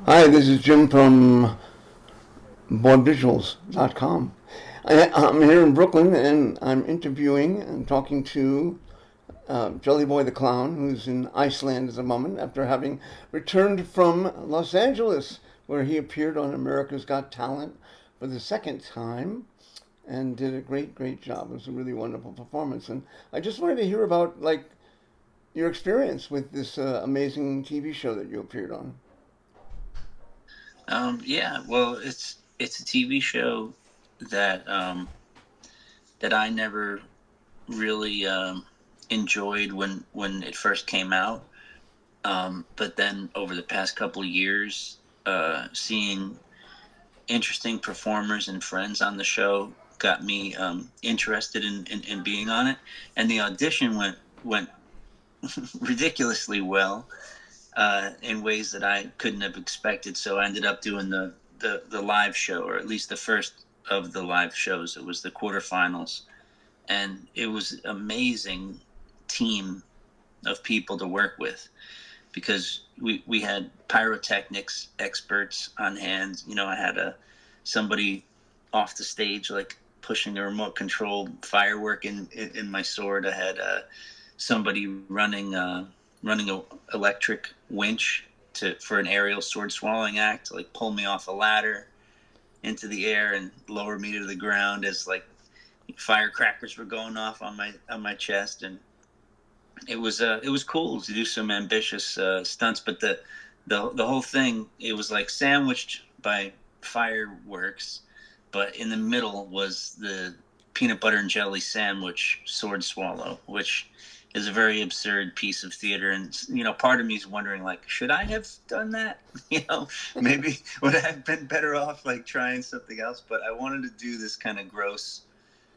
Hi, this is Jim from Vaudevisuals.com. I'm here in Brooklyn and I'm interviewing and talking to Jellyboy the Clown, who's in Iceland at the moment after having returned from Los Angeles, where he appeared on America's Got Talent for the second time and did a great job. It was a really wonderful performance. And I just wanted to hear about your experience with this amazing TV show that you appeared on. Yeah, well, it's a TV show that that I never really enjoyed when it first came out. But then over the past couple of years, seeing interesting performers and friends on the show got me interested in being on it. And the audition went ridiculously well in ways that I couldn't have expected. So I ended up doing the live show, or at least the first of the live shows. It was the quarterfinals, and it was an amazing team of people to work with because we had pyrotechnics experts on hand. I had somebody off the stage like pushing a remote control firework in my sword. I had somebody running a electric winch to for an aerial sword swallowing act to like pull me off a ladder into the air and lower me to the ground as like firecrackers were going off on my chest. And it was cool to do some ambitious stunts, but the whole thing, it was like sandwiched by fireworks, but in the middle was the peanut butter and jelly sandwich sword swallow, which is a very absurd piece of theater. And part of me is wondering, like, should I have done that? Maybe would I have been better off like trying something else? But I wanted to do this kind of gross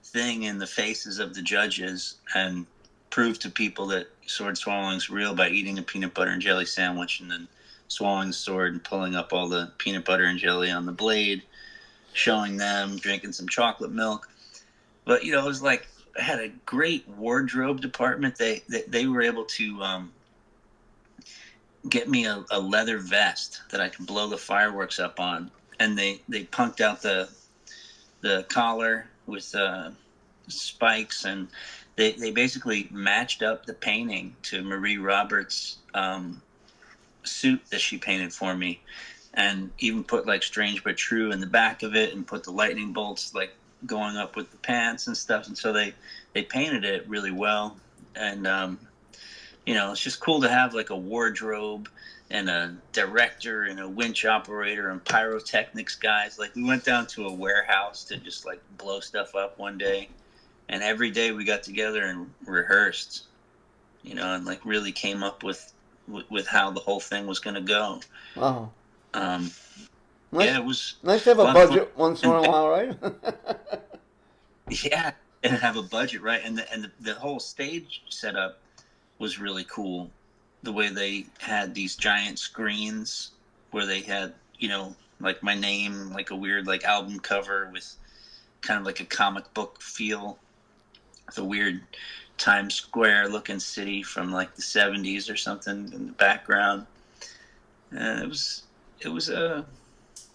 thing in the faces of the judges and prove to people that sword swallowing is real by eating a peanut butter and jelly sandwich and then swallowing the sword and pulling up all the peanut butter and jelly on the blade, showing them drinking some chocolate milk. But it was like I had a great wardrobe department. They were able to get me a leather vest that I could blow the fireworks up on, and they punked out the collar with spikes, and they basically matched up the painting to Marie Roberts' suit that she painted for me, and even put like Strange But True in the back of it, and put the lightning bolts like going up with the pants and stuff. And so they painted it really well. And it's just cool to have like a wardrobe and a director and a winch operator and pyrotechnics guys. Like we went down to a warehouse to just like blow stuff up one day, and every day we got together and rehearsed, and like really came up with how the whole thing was going to go. Wow. um Nice, yeah, it was nice to have a a lot of fun. budget once in And a while, right? yeah, and have a budget, right? And the whole stage setup was really cool. The way they had these giant screens where they had, like my name, like a weird like album cover with kind of like a comic book feel, the weird Times Square looking city from like the 70s or something in the background. And it was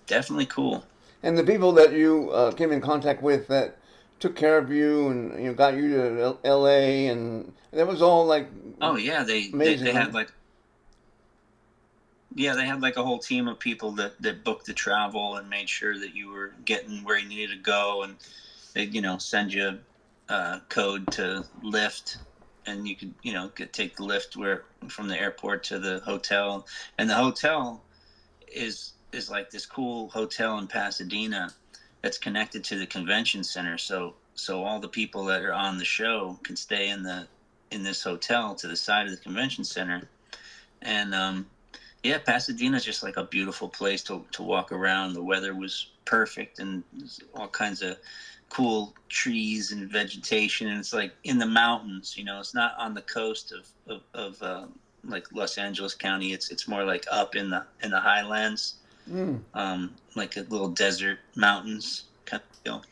definitely cool. And the people that you came in contact with that took care of you and got you to L.A. and that was all like Oh yeah, they amazing, right? had like, yeah, they had like a whole team of people that booked the travel and made sure that you were getting where you needed to go, and they send you a code to Lyft, and you could take the Lyft where from the airport to the hotel. And the hotel is like this cool hotel in Pasadena that's connected to the convention center. So all the people that are on the show can stay in this hotel to the side of the convention center. And yeah, Pasadena's just like a beautiful place to walk around. The weather was perfect, and there's all kinds of cool trees and vegetation. And it's like in the mountains. It's not on the coast of like Los Angeles County. It's more like up in the highlands, Mm, like a little desert mountains kind of deal.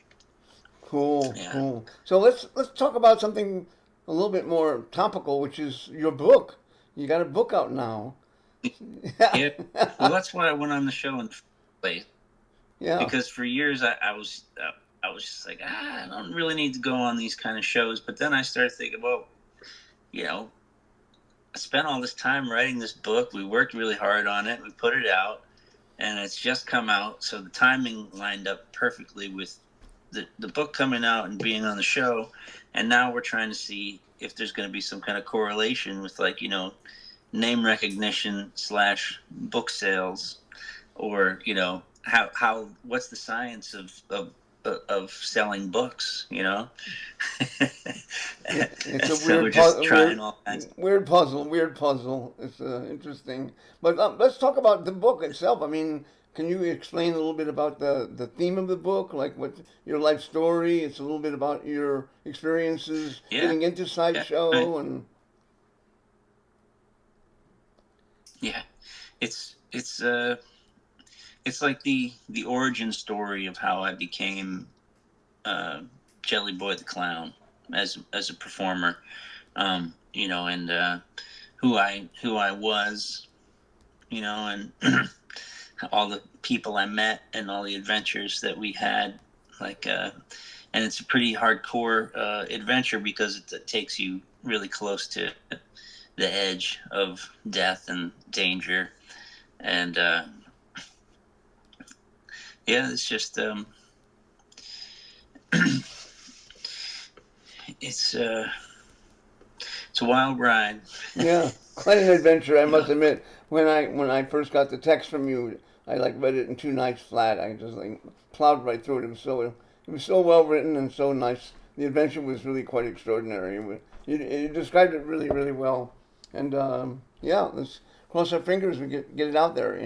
cool, Yeah. cool. So let's talk about something a little bit more topical, which is your book. You got a book out now. Yeah. Well, that's why I went on the show in the first place, Yeah. because for years I was just like, I don't really need to go on these kind of shows. But then I started thinking, well, you know, I spent all this time writing this book. We worked really hard on it. We put it out, and it's just come out. So the timing lined up perfectly with the book coming out and being on the show. And now we're trying to see if there's going to be some kind of correlation with, like, name recognition slash book sales, or how what's the science of selling books, It's a so we're just trying weird, all kinds. weird puzzle. It's interesting. But let's talk about the book itself. I mean, can you explain a little bit about the theme of the book, like what your life story? It's a little bit about your experiences Yeah, getting into yeah, right. sideshow, and Yeah, it's it's like the origin story of how I became uh Jellyboy the Clown as a performer, and who I was, and all the people I met and all the adventures that we had, like and it's a pretty hardcore adventure, because it takes you really close to the edge of death and danger. And yeah, it's just it's uh it's a wild ride. yeah, quite an adventure. I you must know admit, when I first got the text from you, I like read it in 2 nights flat. I just like plowed right through it. It was so well written and so nice. The adventure was really quite extraordinary. You described it really really well. And yeah, let's cross our fingers we get it out there.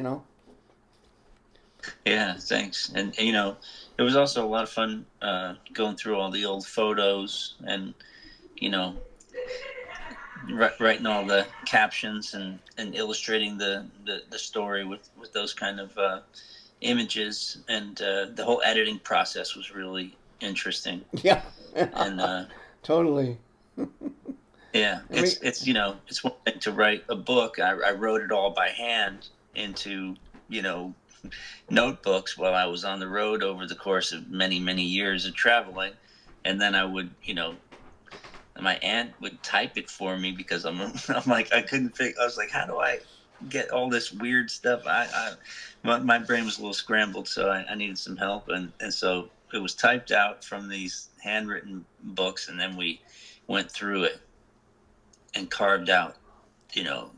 Yeah, thanks. And it was also a lot of fun going through all the old photos, and you know writing all the captions, and illustrating the story with those kind of images. And the whole editing process was really interesting. Yeah, And totally. yeah, I mean, it's one thing to write a book. I wrote it all by hand into you know notebooks while I was on the road over the course of many, many years of traveling. And then I would, my aunt would type it for me, because I'm like, I couldn't I was like, how do I get all this weird stuff? My brain was a little scrambled, so I needed some help. And so it was typed out from these handwritten books. And then we went through it and carved out, you know,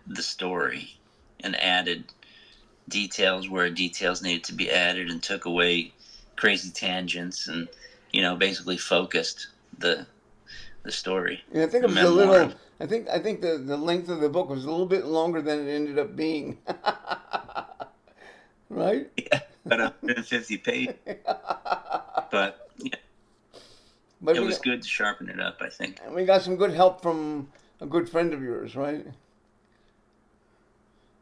the story, and added details where details needed to be added, and took away crazy tangents, and basically focused the story, yeah, I think the it was a memoir. little. I think the length of the book was a little bit longer than it ended up being. Right? Yeah, about 150 pages, but yeah, But it we was got, good to sharpen it up, I think. we got some good help from a good friend of yours, right?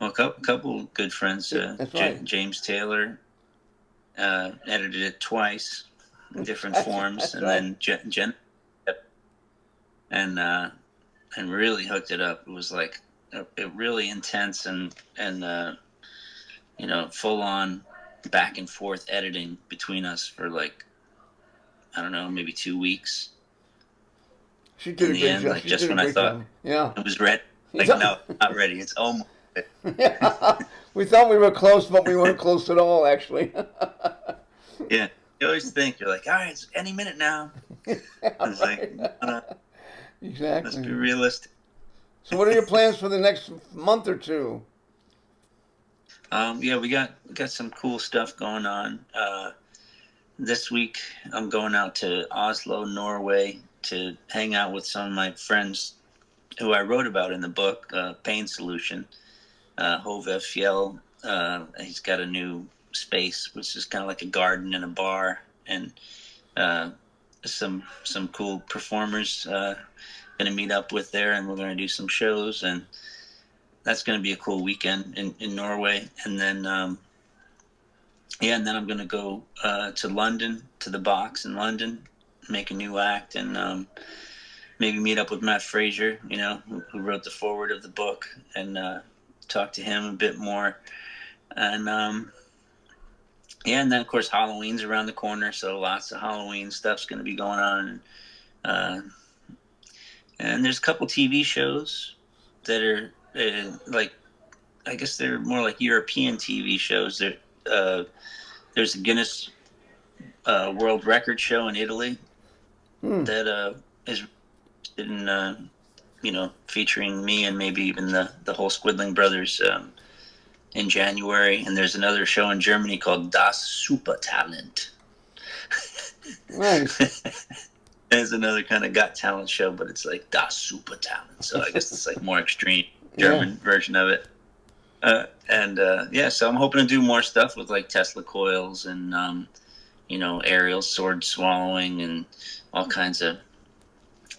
Well, a couple good friends, That's right. James Taylor edited it twice in different That's forms, that's and right. then Jen, and really hooked it up. It was like really intense, and full on back and forth editing between us for, like, I don't know, maybe 2 weeks. She did In a the great end, job. like, She did just a when I great thought job. Yeah. it was ready, You like, thought- no, not ready. It's almost ready. yeah. We thought we were close, but we weren't close at all, actually. Yeah, you always think you're like, all right, it's any minute now. Yeah, It's like, right. no, no, let's Exactly. be realistic. So, what are your plans for the next month or two? Yeah, we got some cool stuff going on. This week, I'm going out to Oslo, Norway, to hang out with some of my friends who I wrote about in the book, Pain Solution. Hove Fjell, he's got a new space, which is kind of like a garden and a bar, and uh, some cool performers going to meet up with there, and we're going to do some shows, and that's going to be a cool weekend in Norway. And then yeah, and then I'm going to go to London, to the Box in London, make a new act, and maybe meet up with Matt Fraser, who wrote the foreword of the book, and talk to him a bit more. And yeah, and then of course Halloween's around the corner, so lots of Halloween stuff's going to be going on. Uh, and there's a couple TV shows that are like, I guess they're more like European TV shows. There's a Guinness World Record show in Italy that is in featuring me and maybe even the whole Squidling brothers in January. And there's another show in Germany called Das Supertalent. Nice. There's another kind of Got Talent show, but it's like Das Supertalent. So I guess it's like more extreme German version of it. So I'm hoping to do more stuff with like Tesla coils and aerial sword swallowing and all kinds of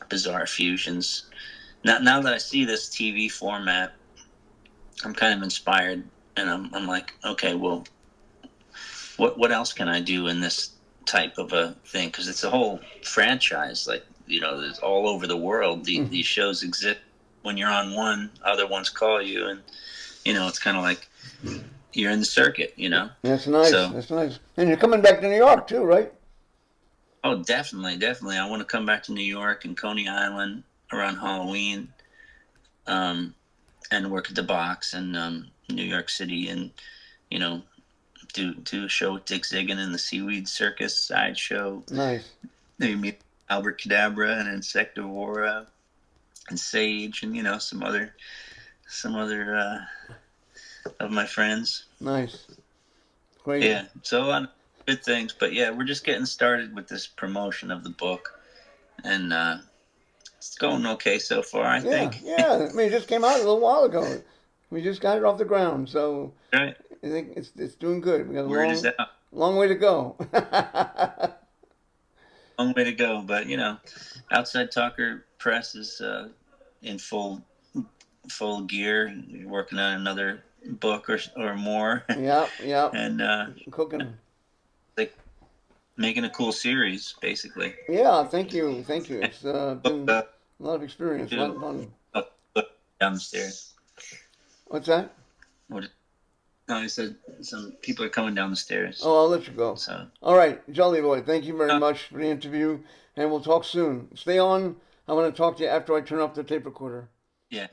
bizarre fusions. Now that I see this TV format, I'm kind of inspired, and I'm like, okay, well, what else can I do in this type of a thing? Because it's a whole franchise, like, there's all over the world. These shows exist. When you're on one, other ones call you, and it's kind of like you're in the circuit. That's nice. So, that's nice. And you're coming back to New York too, right? Oh, definitely. I want to come back to New York and Coney Island around Halloween, and work at the Box in New York City, and do a show with Dick Ziggin in the Seaweed Circus sideshow. Nice. Maybe meet Albert Cadabra and Insectivora and Sage and some other of my friends. Nice. Great. Yeah. So a lot of good things, but yeah, we're just getting started with this promotion of the book, and it's going okay so far, I think. Yeah. I mean, it just came out a little while ago. We just got it off the ground, so Right. I think it's doing good. We got Word is out. long way to go. Long way to go, but Outside Talker Press is in full gear, working on another book or more. Yeah. And Cooking. like making a cool series, basically. Yeah, thank you. It's been a lot of experience, a lot of fun. Down the stairs. What's that? No, I said some people are coming down the stairs. Oh, I'll let you go. So. All right, Jellyboy, thank you very much for the interview, and we'll talk soon. Stay on. I want to talk to you after I turn off the tape recorder. Yeah.